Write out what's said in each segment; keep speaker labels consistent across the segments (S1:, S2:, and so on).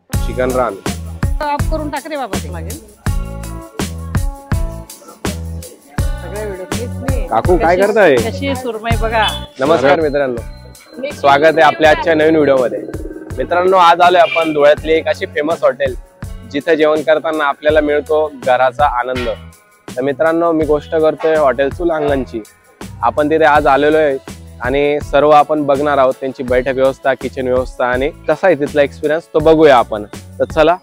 S1: Chicken रान
S2: of करून टाक रे बाबा, ते लागेल सगळे व्हिडिओ.
S1: काकू काय करताय?
S2: कशी सुरमई बघा.
S1: नमस्कार मित्रांनो, स्वागत आहे आपल्या आजच्या नवीन व्हिडिओ मध्ये. मित्रांनो, आज आलोय आपण धुळ्यातली एक अशी फेमस हॉटेल जिथे जेवण करताना आपल्याला मिळतो घराचा आनंद. तर मित्रांनो, मी गोष्ट करतोय हॉटेल चुलांगणची. आपण तिथे आज आलेलो आहे आणि सर्व आपण बघणार आहोत त्यांची बैठक व्यवस्था, किचन व्यवस्था आणि कसा आहे तिथला एक्सपिरियन्स तो बघूया आपण. तर चला.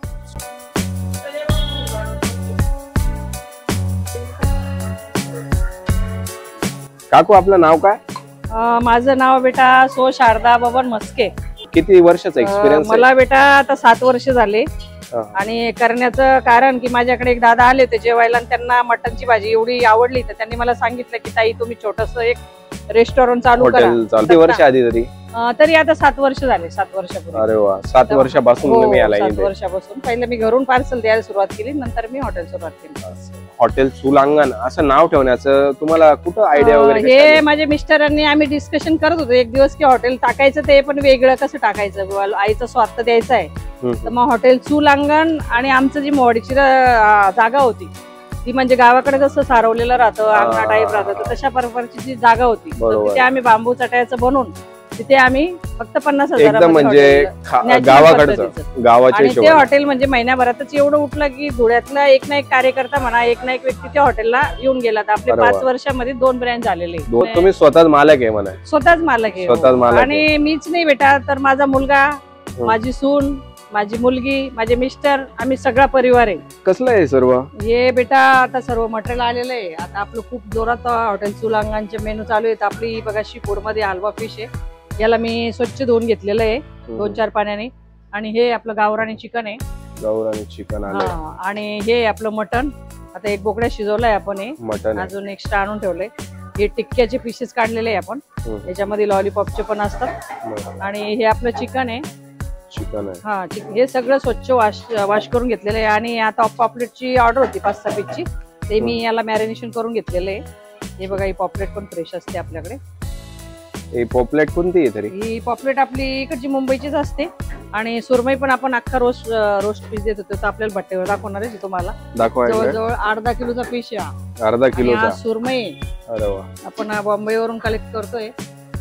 S1: काकू आपलं नाव काय?
S2: माझं नाव बेटा सो शारदा बबन मस्के.
S1: किती वर्षाचा एक्सपिरियन्स?
S2: मला बेटा आता 7 वर्ष झाले. आणि करण्याचं कारण की माझ्याकडे एक दादा आले होते जेवायला आणि त्यांना मटनची भाजी एवढी आवडली तर त्यांनी मला सांगितलं की ताई तुम्ही छोटस एक रेस्टॉरंट चालू करा.
S1: किती वर्ष आधी
S2: तरी आता 7 वर्ष झाले. 7 वर्षापूर्वी.
S1: अरे वा, 7 वर्षापासून तुम्ही आला इथे?
S2: 7 वर्षापासून. पहिले मी घरून पार्सल द्यायला सुरुवात केली, नंतर मी हॉटेल सुरुवात केली.
S1: हॉटेल चुलांगण असं नाव ठेवण्याचं तुम्हाला कुठं आयडिया वगैरे?
S2: हे माझ्या मिस्टरांनी आम्ही डिस्कशन करत होतो एक दिवस की हॉटेल टाकायचं ते पण वेगळं कसं टाकायचं, आईचा स्वार्थ द्यायचा आहे. तर मग हॉटेल चुलांगण आणि आमचं जी मोडीची जागा होती ती म्हणजे गावाकडे जसं सारवलेलं राहतं, अंगणा टाईप राहतं, तशा प्रकारची जी जागा होती तिथे आम्ही बांबू चटायचं बनवून तिथे आम्ही फक्त 50,000
S1: म्हणजे गावाकडचं गावाच्या
S2: ते हॉटेल म्हणजे महिन्याभरातच एवढं उठलं की धुळ्यातला एक ना एक कार्यकर्ता म्हणा, एक ना एक व्यक्ती त्या हॉटेलला येऊन गेला. आपले 5 वर्षामध्ये 2 ब्रँच झालेले.
S1: तुम्ही स्वतःच मालक आहे म्हणा?
S2: स्वतःच मालक आहे. आणि मीच नाही बेटा, तर माझा मुलगा, माझी सून, माझी मुलगी, माझे मिस्टर, आम्ही सगळा परिवार आहे.
S1: कसलं आहे सर्व
S2: हे बेटा? आता सर्व मटेरियल आलेलं आहे. आता आपलं खूप जोरात हॉटेल चुलांगणचे मेनू चालू आहेत. आपली बघा शी मध्ये हलवा फिश आहे, याला मी स्वच्छ धुवून घेतलेलं आहे 2-4 पाण्याने. आणि हे आपलं गावरानी चिकन आहे.
S1: गावरानी चिकन आलं.
S2: आणि हे आपलं मटन. आता एक बोकड्या शिजवलाय आपण, हे
S1: मटन
S2: अजून एक्स्ट्रा आणून ठेवलंय. हे टिक्क्याचे पीसेस काढलेले आहे आपण, याच्यामध्ये लॉलीपॉपचे पण असतात. आणि हे आपलं चिकन आहे.
S1: चिकन आहे.
S2: हा, हे सगळं स्वच्छ वॉश करून घेतलेलं आहे. आणि आता पॉपलेटची ऑर्डर होती 5-6 पीसची, ते मी याला मॅरिनेशन करून घेतलेलं आहे. हे बघा, ही पॉपलेट पण फ्रेश असते आपल्याकडे.
S1: ही पॉपलेट कोणती आहे तरी?
S2: ही पॉपलेट आपली इकडची मुंबईचीच असते. आणि सुरमई पण आपण अख्खा रोस्ट पीस देत होतो, तर आपल्याला भट्टीवर दाखवणार आहे तुम्हाला. जवळजवळ 1.5 किलोचा पीस आहे.
S1: 1.5 किलोचा
S2: सुरमई.
S1: अरे वा.
S2: आपण बॉम्बेवरून कलेक्ट करतोय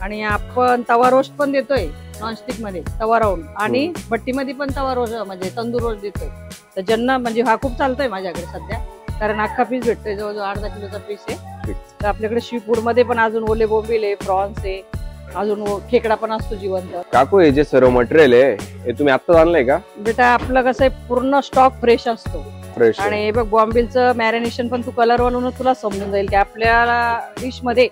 S2: आणि आपण तवा रोस्ट पण देतोय नॉनस्टिक मध्ये, तवा राऊंड. आणि भट्टीमध्ये पण तवा रोस्ट म्हणजे तंदूर रोस्ट देतोय. तर ज्यांना म्हणजे हा खूप चालतोय माझ्याकडे सध्या, कारण अख्खा पीस भेटतोय. जवळजवळ 1.5 किलोचा पीस आहे. तर आपल्याकडे सी फूड मध्ये पण अजून ओले बोंबील आहे, प्रॉन्स आहे, अजून खेकडा पण असतो जिवंत.
S1: काकू, हे जे सर्व मटेरियल आहे हे तुम्ही आता आणलंय का?
S2: बेटा आपलं कसं आहे, पूर्ण स्टॉक फ्रेश असतो.
S1: फ्रेश.
S2: आणि हे बघ, बॉम्बीलचं मॅरिनेशन पण तू कलर बनवून तुला समजून जाईल की आपल्याला डिश मध्ये,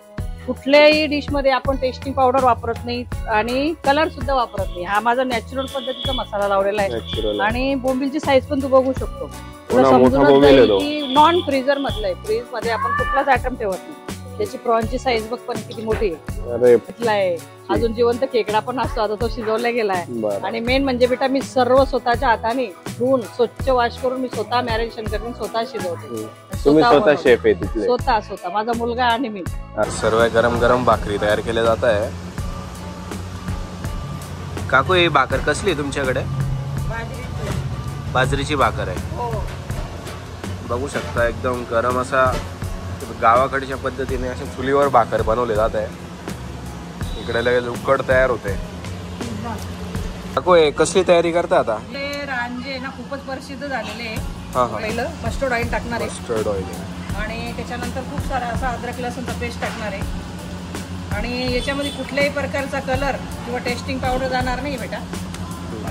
S2: कुठल्याही डिश मध्ये आपण टेस्टिंग पावडर वापरत नाही आणि कलर सुद्धा वापरत नाही. हा माझा नॅचरल पद्धतीचा मसाला लावलेला आहे. आणि बोंबीलची साईज पण तू बघू शकतो, तुला समजून जाईल की नॉन फ्रीजर मधलं आहे. फ्रीज मध्ये आपण कुठलाच आयटम ठेवत नाही. त्याची प्रॉनची साईज बघ पण किती मोठी आहे. अजून जिवंत खेकडा पण असतो, आता तो शिजवला गेलाय. आणि मेन म्हणजे बेटा, मी सर्व स्वतःच्या हाताने धुवून स्वच्छ वॉश करून मी स्वतः मॅरिनेशन करून स्वतः शिजवते.
S1: तुम्ही स्वतः शेफ आहे तिथले?
S2: स्वतः माझा मुलगा आणि मी.
S1: सर्व गरम गरम भाकरी तयार केल्या जात आहे. काकू, ही भाकर कसली आहे तुमच्याकडे? बाजरीची भाकर आहे. बघू शकता, एकदम गरम असा गावाकडच्या पद्धतीने अशा चुलीवर भाकर बनवले जात आहे. इकडे लगेच उकड तयार होते. काकू, कसली तयारी करता आता?
S2: रांजे ना खूपच प्रसिद्ध झालेले आहे. पहिलं मस्टर्ड ऑइल टाकणार आहे.
S1: Mustard oil.
S2: आणि त्याच्यानंतर खूप सारा असा अद्रक लसूणचा पेस्ट टाकणार आहे. आणि याच्यामध्ये कुठल्याही प्रकारचा कलर किंवा टेस्टिंग पावडर जाणार नाही बेटा.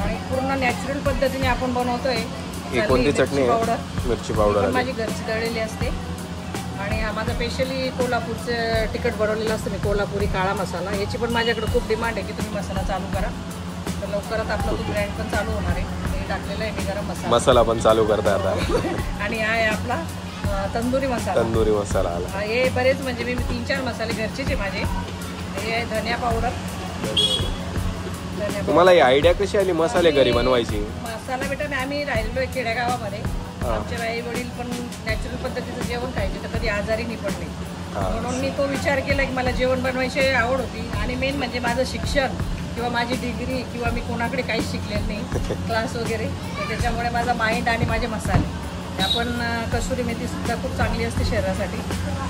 S2: आणि पूर्ण नॅचरल पद्धतीने आपण बनवतोय.
S1: कोणती चटणी?
S2: पावडर,
S1: मिरची पावडर
S2: माझी घरची दळलेली असते. आणि हा माझा स्पेशली कोल्हापूरचं तिखट बनवलेलं असतं मी, कोल्हापुरी काळा मसाला. याची पण माझ्याकडे खूप डिमांड आहे की तुम्ही मसाला चालू करा. तर लवकरात आपला तो ब्रँड पण चालू होणार आहे. हे टाकलेलं आहे मी गरम मसाला पण चालू करता आता. आणि हा आहे आपला तंदुरी मसाला. तंदुरी मसाला आला. हे बरेच म्हणजे मी 3-4 मसाले घरचेच आहे माझे. हे आहे धनिया पावडर.
S1: तुम्हाला ही आयडिया कशी आली मसाले घरी बनवायची?
S2: मसाला बेटा, आम्ही राहिलेलो आहे खेडेगावामध्ये. आमचे आई वडील पण नॅचरल पद्धतीचं जेवण खायचे, तर कधी आजारी नाही पडले. म्हणून मी तो विचार केला की मला जेवण बनवायची आवड होती. आणि मेन म्हणजे माझं शिक्षण किंवा माझी डिग्री किंवा मी कोणाकडे काहीच शिकलेलं नाही क्लास वगैरे, तर त्याच्यामुळे माझा माइंड आणि माझे मसाले आपण कसुरी मेथी सुद्धा खूप चांगली असते शरीरासाठी.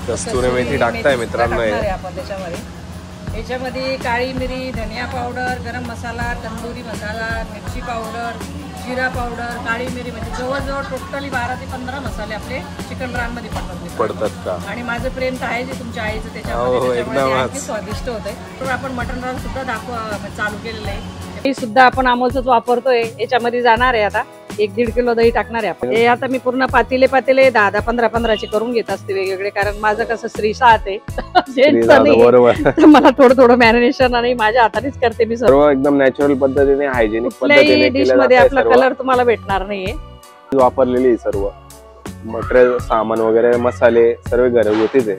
S1: कस्तुरी मेथी टाकताय मित्रांनो
S2: आपण त्याच्यामध्ये. याच्यामध्ये काळी मिरी, धनिया पावडर, गरम मसाला, तंदुरी मसाला, मिरची पावडर, जिरा पावडर, काळी मिरी, म्हणजे जवळजवळ टोटली 12 ते 15 मसाले आपले चिकन रानमध्ये
S1: पडतात का.
S2: आणि माझं प्रेम तर आहे जे तुमच्या आईचं त्याच्यामध्ये स्वादिष्ट होतंय. तर आपण मटन रान सुद्धा चालू केलेलं आहे. हे सुद्धा आपण अमोलच वापरतोय. याच्यामध्ये जाणार आहे आता 1-1.5 किलो दही टाकणार आहे आपण. हे आता मी पूर्ण पातेले 10-15 करून घेत असते वेगवेगळे, कारण माझं कसं स्त्री साथ आहे बरोबर. मला थोडं मॅरिनेशन आणि माझ्या हातानेच करते मी सर्व
S1: एकदम नॅचरल पद्धतीने, हायजेनिक पद्धतीने.
S2: डिश मध्ये आपला कलर तुम्हाला भेटणार नाहीये.
S1: वापरलेली सर्व मटेरियल, सामान वगैरे, मसाले सर्व घरगुतीच आहे.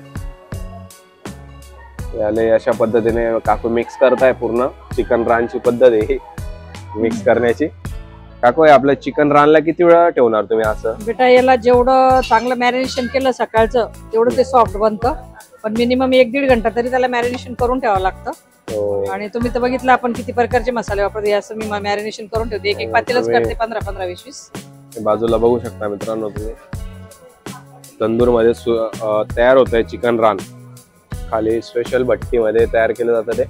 S1: याले अशा पद्धतीने काकू मिक्स करताय. पूर्ण चिकन रानची पद्धत आहे मिक्स करण्याची. काकू आपलं चिकन रानला किती वेळा ठेवणार तुम्ही असं?
S2: बेटा याला जेवढं चांगलं मॅरिनेशन केलं सकाळचं तेवढं ते सॉफ्ट बनतं, पण मिनिमम 1-1.5 घंटा तरी त्याला मॅरिनेशन करून ठेवावं लागतं. आणि तुम्ही तर बघितलं आपण किती प्रकारचे मसाले वापरते. असं मी मॅरिनेशन करून ठेवते. एक पातेलच करते 15-20.
S1: बाजूला बघू शकता मित्रांनो तुम्ही, तंदूर मध्ये तयार होत आहे चिकन रान. खाली स्पेशल भट्टी मध्ये तयार केलं जातं. ते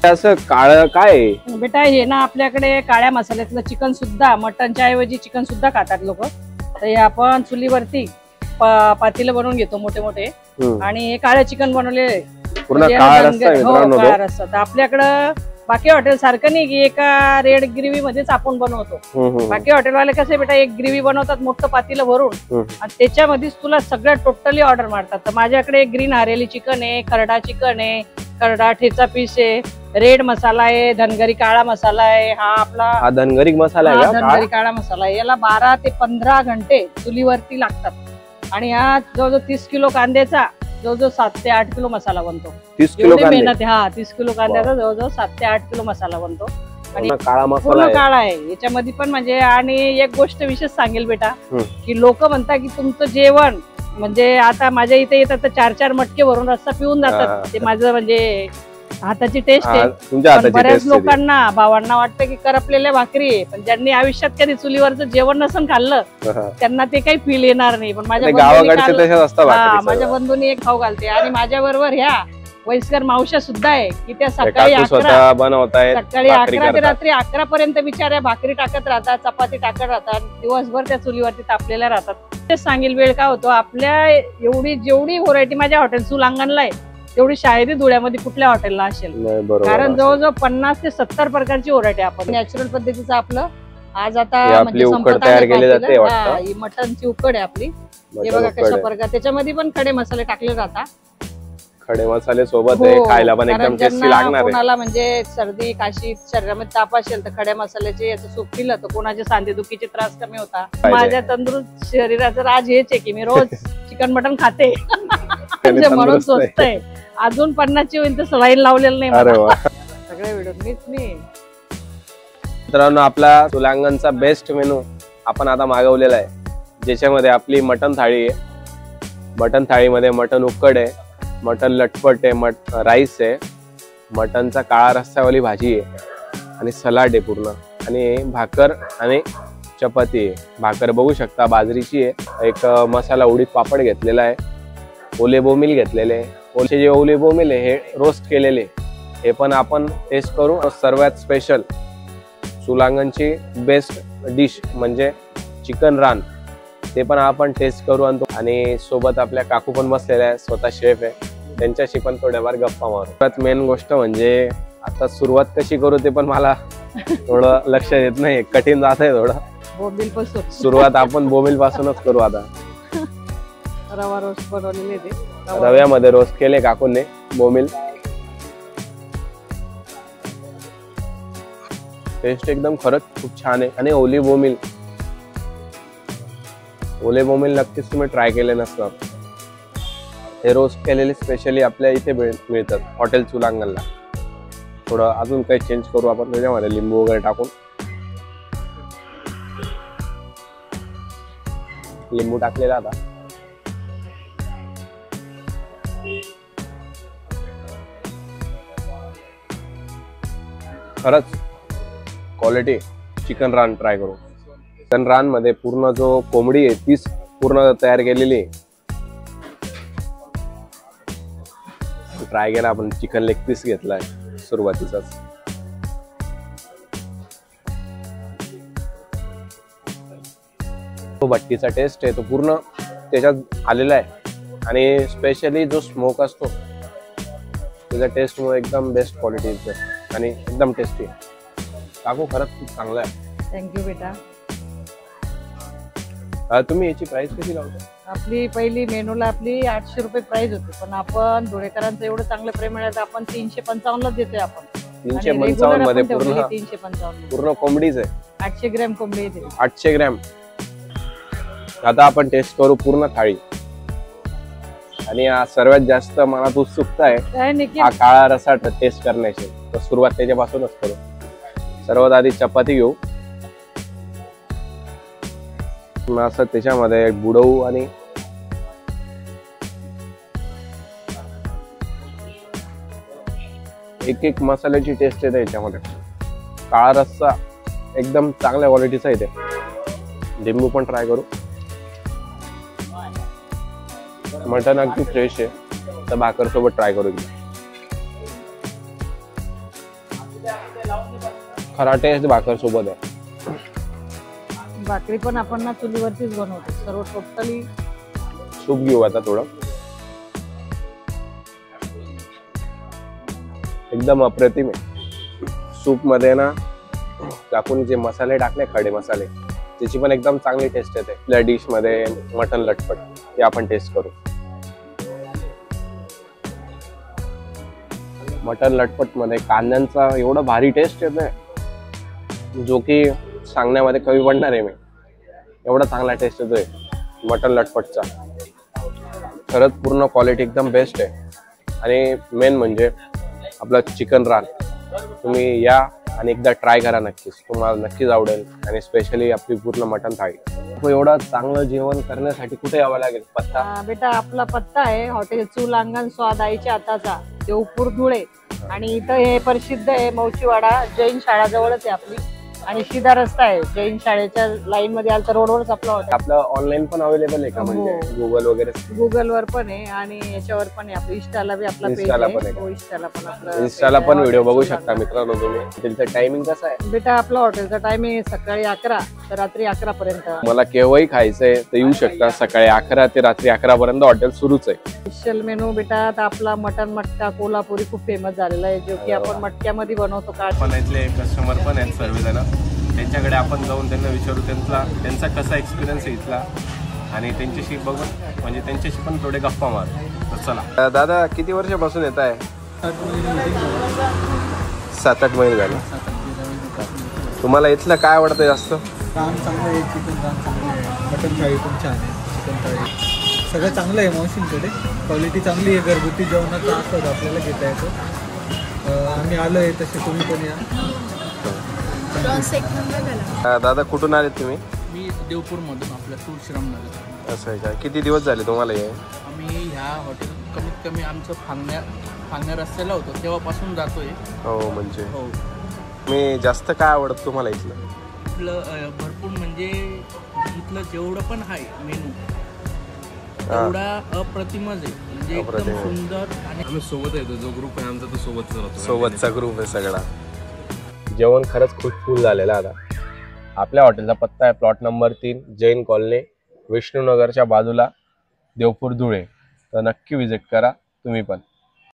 S1: असं काळं काय
S2: बेटा हे ना आपल्याकडे काळ्या मसाल्यातलं चिकन सुद्धा, मटनच्या ऐवजी चिकन सुद्धा खातात लोक. तर हे आपण चुलीवरती पातेलं बनवून घेतो मोठे मोठे, आणि हे काळं चिकन बनवलेलं असतं. आपल्याकडं बाकी हॉटेल सारखं नाही की एका रेड ग्रेव्ही मध्येच आपण बनवतो. बाकी हॉटेलवाले कसे बेटा एक ग्रेव्ही बनवतात मोठं पातेलं भरून, आणि त्याच्यामध्येच तुला सगळं टोटली ऑर्डर मारतात. तर माझ्याकडे ग्रीन हरेली चिकन आहे, खरडा चिकन आहे, खरडा ठेचा पीस आहे, रेड मसाला आहे, धनगरी काळा मसाला आहे. हा आपला
S1: धनगरी मसाला आहे,
S2: धनगरी काळा मसाला आहे. याला 12 ते 15 घंटे चुलीवरती लागतात. आणि हा जवळजवळ 30 किलो कांद्याचा जवळजवळ 7 ते 8 किलो मसाला बनतो.
S1: 30 किलो
S2: मेहनत. हा 30 किलो कांद्याचा जवळजवळ 7 ते 8 किलो मसाला बनतो. आणि
S1: काळा मसाला
S2: पूर्ण काळा आहे याच्यामध्ये पण. म्हणजे आणि एक गोष्ट विशेष सांगेल बेटा, की लोक म्हणतात की तुमचं जेवण म्हणजे आता माझ्या इथे येतात तर 4-4 मटके भरून रस्सा पिऊन जातात. ते माझं म्हणजे हाताची टेस्ट आहे. बऱ्याच लोकांना भावांना वाटतं की करपलेल्या भाकरी आहे, पण ज्यांनी आयुष्यात कधी चुलीवरचं जेवण नसून खाल्लं त्यांना ते काही फील येणार नाही. पण माझ्या बंधूंनी एक खाऊ घालते. आणि माझ्या बरोबर ह्या वयस्कर मावश्या सुद्धा आहे की त्या सकाळी 11 ते रात्री 11 पर्यंत बिचाऱ्या भाकरी टाकत राहतात, चपाती टाकत राहतात, दिवसभर त्या चुलीवरती तापलेल्या राहतात. तेच सांगेल वेळ काय होतो आपल्या जेवढी व्हरायटी माझ्या हॉटेल चुलांगणला आहे तेवढी शायदी धुळ्यामध्ये कुठल्या हॉटेलला असेल. कारण जवळजवळ 50 ते 70 प्रकारची व्हरायटी आपण नॅचरल पद्धतीचं आपलं आज आता म्हणजे मटनची उकड आहे आपली. हे बघा कशा प्रकार. त्याच्यामध्ये पण खडे मसाले टाकले जातात.
S1: खडे मसाले सोबत खायला पण एकदम टेस्टी लागणार आहे.
S2: कोणाला म्हणजे सर्दी काशी शरीरामध्ये ताप असेल तर खड्या मसाल्याचे याचं सूप पिलं तर कोणाचे सांधेदुखीचे त्रास कमी होता. माझ्या तंदुरुस्त शरीराचं राज हेच आहे की मी रोज चिकन मटन खाते म्हणून स्वस्त आहे. अजून 50ची होईल तर सलाईन लावलेलं नाही. सगळे व्हिडिओ मी
S1: मित्रांनो आपला चुलांगणचा बेस्ट मेनू आपण आता मागवलेला आहे, ज्याच्यामध्ये आपली मटन थाळी आहे. मटन थाळीमध्ये मटन उकड आहे, मटन लटपट आहे, राईस आहे, मटनचा काळा रस्सावाली भाजी आहे, आणि सलाड आहे पूर्ण, आणि भाकर आणि चपाती आहे. भाकर बघू शकता बाजरीची आहे. एक मसाला उडीद पापड घेतलेला आहे, ओले बोंबील घेतलेले आहे. जे ओले बोंबील आहे हे रोस्ट केलेले, हे पण आपण टेस्ट करू. सर्वात स्पेशल चुलांगणची बेस्ट डिश म्हणजे चिकन रान, ते पण आपण टेस्ट करू. आणि सोबत आपल्या काकू पण बसलेल्या आहे, स्वतः शेफ आहे, त्यांच्याशी पण थोड्याफार गप्पा मारू. सर्वात मेन गोष्ट म्हणजे आता सुरुवात कशी करू ते पण मला थोडं लक्ष येत नाही, कठीण जात आहे थोडं.
S2: बोंबील पासून
S1: सुरुवात आपण बोंबील पासूनच करू. आता
S2: रवा रोस्ट बनवलेले ते
S1: रव्यामध्ये रोस्ट केले काकूंनी बोंबील. टेस्ट एकदम खरंच खूप छान आहे. आणि ओले बोंबील नक्कीच तुम्ही ट्राय केले नसणार. हे रोस्ट केलेले स्पेशली आपल्या इथे मिळतात हॉटेल चुलांगणला. थोडं अजून काही चेंज करू आपण त्याच्यामध्ये, लिंबू वगैरे टाकून. लिंबू टाकलेला आता. खरंच क्वालिटी चिकन रान ट्राय करू। चिकन रान मध्ये पूर्ण जो कोंबडी आहे तीच पूर्ण तयार केलेली आहे। ट्राय केला आपण, चिकन लेग पीस घेतलाय सुरुवातीचाच। तो भट्टीचा टेस्ट आहे तो पूर्ण त्याच्यात आलेला आहे आणि स्पेशली जो स्मोक असतो त्याचा टेस्ट मुळे एकदम बेस्ट क्वालिटीचं आणि एकदम टेस्टी आहे। काकू खरंच खूप चांगलं आहे।
S2: थँक्यू बेटा।
S1: तुम्ही याची प्राइस कशी लावता?
S2: आपली पहिली मेनूला आपली 800 रुपये प्राइस होती, पण आपण धुळेकरांचं एवढं चांगलं प्रेम मिळालं आपण 355 देतोय आपण।
S1: 355 मध्ये पूर्ण
S2: 355
S1: पूर्ण कोंबडीच आहे।
S2: 800 ग्रॅम कोंबडी येते।
S1: 800 ग्रॅम। आता आपण टेस्ट करू पूर्ण थाळी आणि सर्वात जास्त मनात उत्सुकता आहे हा काळा रस्सा टेस्ट करण्याची। तर सुरुवात त्याच्यापासूनच करू। सर्वात आधी चपाती घेऊ, असं त्याच्यामध्ये बुडवू आणि एक एक मसाल्याची टेस्ट येते याच्यामध्ये। काळा रस्सा एकदम चांगल्या क्वालिटीचा येते। लिंबू पण ट्राय करू। मटन अगदी फ्रेश आहे, तर भाकर सोबत ट्राय करू। खरा टेस्ट भाकर सोबत आहे।
S2: भाकरी पण आपण ना चुलीवरतीच बनवतो सर्व टोटली।
S1: सूप घेऊ आता थोडं, एकदम अप्रतिम आहे। सूप मध्ये ना टाकून जे मसाले टाकले खडे मसाले त्याची पण एकदम चांगली टेस्ट येते। आपल्या डिश मध्ये मटन लटपट ते आपण टेस्ट करू। मटन लटपट मध्ये कांद्यांचा एवढा भारी टेस्ट येतोय जो की सांगण्यामध्ये कमी पडणार आहे मी, एवढा चांगला टेस्ट येतोय मटन लटपटचा। खरंच पूर्ण क्वालिटी एकदम बेस्ट आहे आणि मेन म्हणजे आपला चिकन रान। तुम्ही या आणि एकदा ट्राय करा, नक्कीच तुम्हाला नक्कीच आवडेल। आणि स्पेशली आपली पूर्ण मटन थाळी। एवढं चांगलं जेवण करण्यासाठी कुठे यावं लागेल? पत्ता
S2: बेटा आपला पत्ता आहे हॉटेल चूल अंगण स्वाद आईच्या हाताचा, देवपूर धुळे। आणि इथं हे प्रसिद्ध आहे मौचीवाडा, जैन शाळा जवळच आहे आपली आणि सीधा रस्ता आहे। जैन शाळेच्या लाईन मध्ये आलं तर रोडवरच आपला हॉटेल।
S1: आपलं ऑनलाईन पण अवेलेबल आहे का? म्हणजे गुगल वगैरे?
S2: गुगल वर पण आहे आणि याच्यावर पण आहे। आपलं इंस्टाला बी आपला पेज आहे,
S1: इंस्टाला पण व्हिडिओ बघू शकता मित्रांनो तुम्ही। हॉटेलचं टायमिंग कसं आहे?
S2: बेटा आपला हॉटेलचा टायमिंग सकाळी 11 तर रात्री 11 पर्यंत।
S1: मला केव्हाही खायचंय तर येऊ शकता। सकाळी 11 ते रात्री 11 पर्यंत हॉटेल सुरूच आहे।
S2: स्पेशल मेनू बेटा आता आपला मटन मटका कोल्हापुरी खूप फेमस झालेला आहे, जो की आपण मटक्यामध्ये बनवतो।
S1: पण इथले कस्टमर पण आहेत सर्वजण, त्यांच्याकडे आपण जाऊन त्यांना विचारू त्यांचा कसा एक्सपिरियन्स आहे इथला आणि त्यांच्याशी बघून म्हणजे त्यांच्याशी पण थोडे गप्पा मारू। तर चला। दादा किती वर्षापासून येत आहे? 7-8 महिने झाले। तुम्हाला इथलं काय आवडतं जास्त?
S3: काम चांगलं आहे, चिकन रान चांगलं आहे, मटन थाळी पण छान आहे, चिकन थाळी सगळं चांगलं आहे। मावशींकडे क्वालिटी चांगली आहे, घरगुती जेवणाचं असतं आपल्याला घेता येतं। आम्ही आलो आहे तसे तुम्ही पण या।
S1: दादा कुठून आले तुम्ही?
S4: मी देवपूरमधून, आपल्या तुळशीरामनगर।
S1: असं आहे का? किती दिवस झाले तुम्हाला हे?
S4: आम्ही ह्या हॉटेल कमीत कमी आमचं फांगण्या रस्त्याला होतं तेव्हापासून जातोय।
S1: हो म्हणजे
S4: हो।
S1: मी जास्त काय आवडतं तुम्हाला इथलं?
S4: इथलं भरपूर म्हणजे इथलं जेवढं पण आहे मेनू तेवढा अप्रतिमच आहे, म्हणजे एकदम सुंदर। आणि
S5: आम्ही सोबत येतो, जो ग्रुप आहे आमचा तो सोबतच राहतो।
S1: सोबतचा ग्रुप आहे सगळा। जेवण खरंच खूप फुल झालेलं आता। आपल्या हॉटेलचा पत्ता आहे प्लॉट नंबर 3 जैन कॉलनी, विष्णुनगरच्या बाजूला, देवपूर धुळे। तर नक्की विजिट करा तुम्ही पण।